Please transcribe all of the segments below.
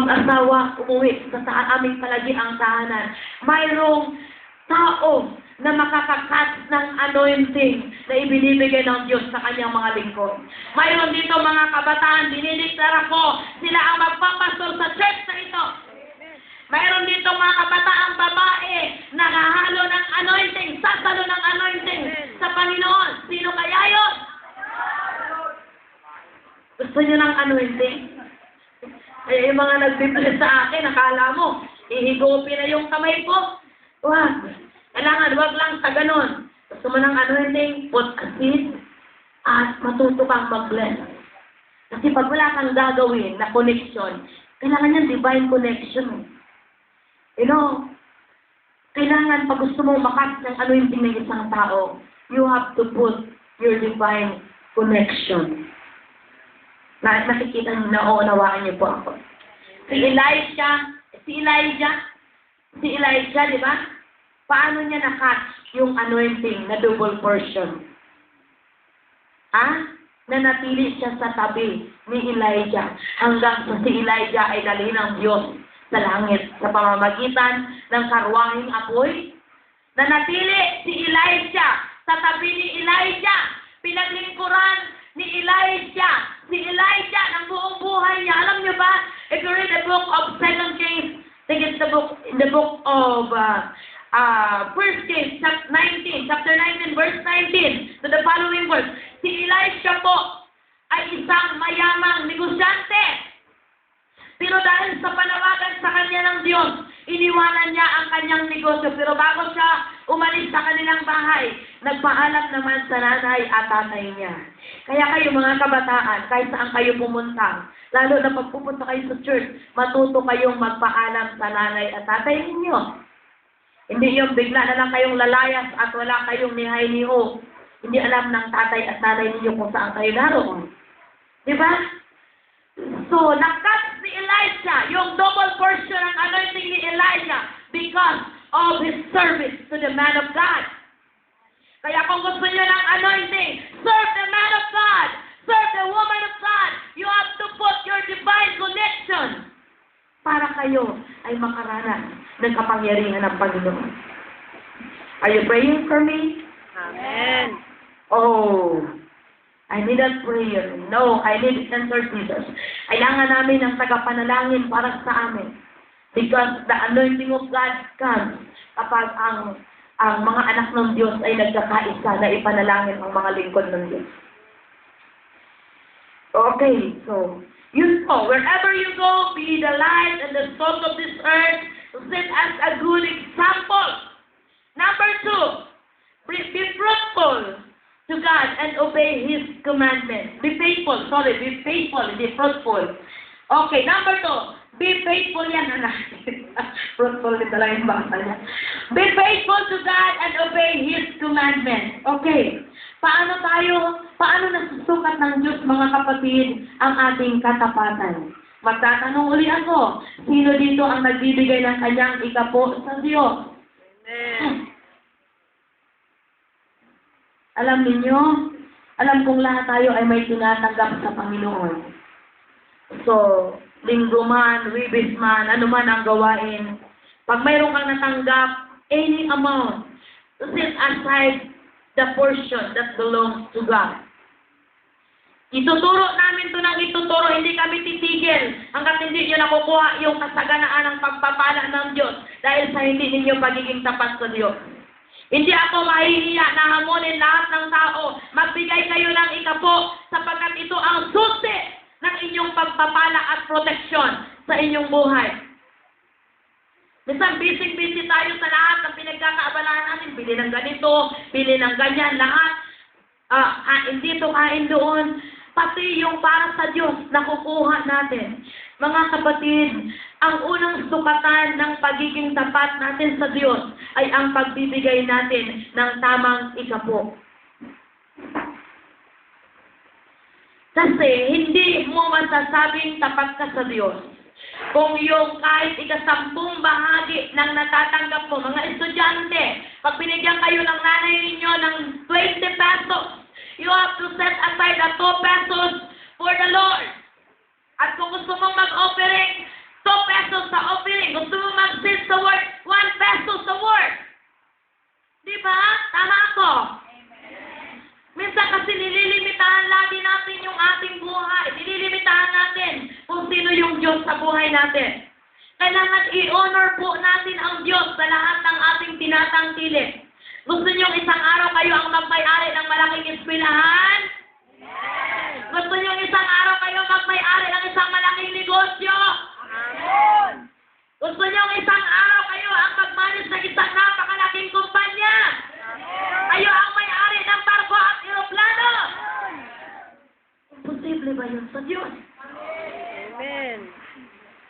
mag-asawa umuwi sa aming palagiang tahanan. Mayroong tao na makakakat ng anointing na ibinibigay ng Diyos sa kanyang mga lingkod. Mayroon dito mga kabataan, dinideklara ko, sila ang magpapastor sa church na ito. Mayroon dito mga kabataang babae na hahalo ng anointing, sasalo ng anointing sa Panginoon. Sino kaya yun? Gusto niyo ng anointing? Eh, yung mga nagbibili sa akin, akala mo, ihigupin na yung kamay ko. Wag. Kailangan, wag lang sa ganon. Gusto mo ng anointing, put a seed, at matuto kang mag-bless. Kasi pag wala kang gagawin na connection, kailangan yan divine connection. You know, kailangan pag gusto mo makas ng anointing ng isang tao, you have to put your divine connection. Nakikita niyo, nauunawaan niyo po ako. Si Elijah, di ba? Paano niya na-catch yung anointing na double portion? Nanatili siya sa tabi ni Elijah hanggang sa si Elijah ay dali ng Diyos sa langit sa pamamagitan ng karwahing apoy. Nanatili si Elijah sa tabi ni Elijah. Pinaglingkuran ni Elijah. Si Elijah ng buong buhay niya. Alam niyo ba, if you read the book of 2 Kings, I think it's the book of 1 Kings, chapter 19, verse 19, to the following verse. Si Elisha po ay isang mayamang negosyante. Pero dahil sa panawagan sa kanya ng Diyos, iniwanan niya ang kanyang negosyo. Pero bago siya umalis sa kanilang bahay, nagpaalam naman sa nanay at tatay niya. Kaya kayo mga kabataan, kahit saan kayo pumunta, lalo na pag pupunta kayo sa church, matuto kayong magpaalam sa nanay at tatay ninyo. Hindi yung bigla na lang kayong lalayas at wala kayong nihay-niho. Hindi alam ng tatay at nanay ninyo kung saan kayo naroon. Diba? So, nakat si Elijah, yung double portion ng anointing ni Elijah because of his service to the man of God. Kaya kung gusto niyo ng anointing, serve the man of God, serve the woman of God. You have to put your divine connection para kayo ay makaranas ng kapangyarihan ng Panginoon. Are you praying for me? Amen. Oh, I need a prayer. No, I need intercessors. Kailangan namin ng tagapanalangin para sa amin. Because the anointing of God comes kapag ang mga anak ng Diyos ay nagkakaisa na ipanalangin ang mga lingkod ng Diyos. Okay, so, yun po, wherever you go, be the light and the salt of this earth, set as a good example. Number 2, be fruitful to God and obey His commandments. Be faithful, be faithful, be fruitful. Okay, number 2, be faithful yan, anak. Fruitful din talaga yung basa niya. Be faithful to God and obey His commandments. Okay, paano nasusukat ng Diyos, mga kapatid, ang ating katapatan? Magtatanong uli ako, sino dito ang nagbibigay ng kanyang ikapo sa Diyos? Amen. Alam ninyo, alam kong lahat tayo ay may tinatanggap sa Panginoon. So, linggo man, wibis man, ano man ang gawain, pag mayroon kang natanggap, any amount, set aside the portion that belongs to God. Ituturo namin ito ng ituturo, hindi kami titigil hanggat hindi nyo nakukuha yung kasaganaan ng pagpapala ng Diyos dahil sa hindi ninyo pagiging tapat sa Diyos. Hindi ako mahihiya na hamunin lahat ng tao. Magbigay kayo ng ikapo sapagkat ito ang susi ng inyong pagpapala at proteksyon sa inyong buhay. Minsan, busy-busy tayo sa lahat ng pinagkakaabalahan natin. Bili ng ganito, bili ng ganyan, lahat. Kain dito, kain doon. Pati yung para sa Diyos, nakukuha natin. Mga kapatid, ang unang sukatan ng pagiging tapat natin sa Diyos ay ang pagbibigay natin ng tamang ikapo. Kasi hindi mo masasabing tapat ka sa Diyos kung yung kahit ika-10 bahagi ng natatanggap mo, mga estudyante, pag binigyan kayo ng nanay ninyo ng 20 pesos, you have to set aside the 2 pesos for the Lord. At kung gusto mong mag-offering, 2 sa buhay natin. Kailangan i-honor po natin ang Diyos sa lahat ng ating tinatangkilik. Gusto niyong isang araw kayo ang magmay-ari ng malaking eskwelahan? Gusto niyong isang araw kayo magmay-ari ng isang malaking negosyo? Gusto niyong isang araw kayo ang magmanis ng isang napakalaking kumpanya? Kayo ang may-ari ng barko at eroplano? Imposible ba yun sa Diyos? Amen.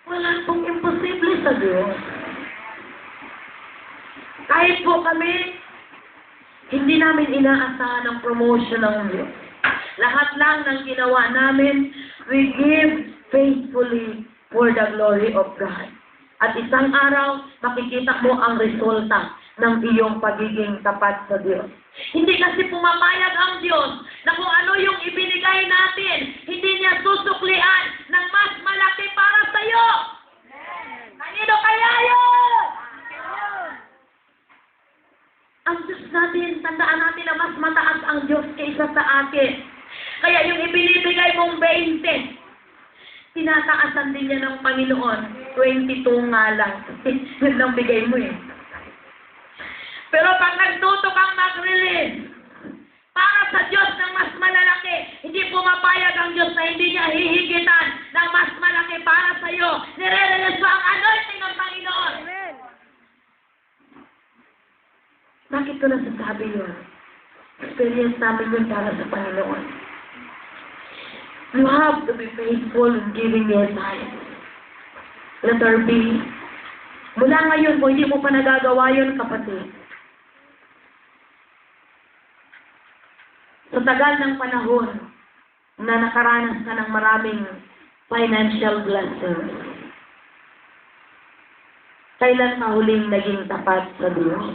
Wala pong imposible sa Diyos. Kahit po kami, hindi namin inaasahan ang promotion ng Diyos. Lahat lang ng ginawa namin, we give faithfully for the glory of God. At isang araw, makikita mo ang resulta ng iyong pagiging tapat sa Diyos. Hindi kasi pumapayag ang Diyos na kung ano yung ibinigay natin, hindi niya susuklian ng mas malaki para sa iyo. Kanino kaya yun? Ang Diyos natin, tandaan natin na mas mataas ang Diyos kaysa sa atin. Kaya yung ibinibigay mong 20, tinataasan din niya ng Panginoon. 22 nga lang. Yun lang bigay mo eh. Pero pag nagtuto kang mag-release para sa Diyos ng mas malalaki, hindi pumapayag ang Diyos na hindi niya hihigitan ng mas malaki para sa iyo. Nire-release mo ang anointing ng Panginoon. Amen. Bakit ko nasasabi yun? Experience namin yun para sa Panginoon. You have to be faithful in giving your time. Letter B. Mula ngayon, kung hindi mo pa nagagawa yun, kapatid, sa tagal ng panahon na nakaranas ka ng maraming financial blessings, kailan ka huling naging tapat sa Diyos?